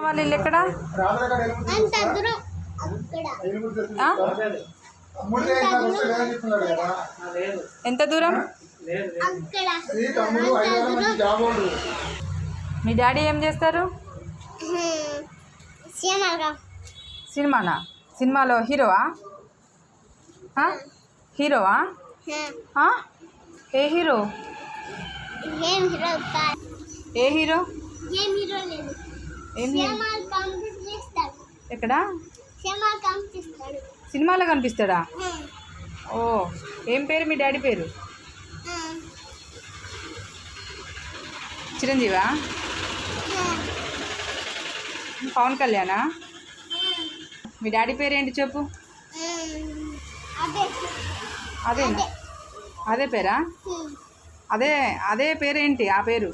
వాళ్ళ ఇల్లు ఎక్కడ? ఎంత దూరం? మీ డాడీ ఏం చేస్తారు? సినిమానా? సినిమాలో హీరోవా? హీరోవా? ఏ హీరో? ఏ హీరో? ఎక్కడ? సినిమాలో కనిపిస్తాడా? ఓ, ఏం పేరు మీ డాడీ పేరు? చిరంజీవా? పవన్ కళ్యాణా? మీ డాడీ పేరు ఏంటి చెప్పు? అదేనా? అదే పేరా? అదే పేరేంటి ఆ పేరు?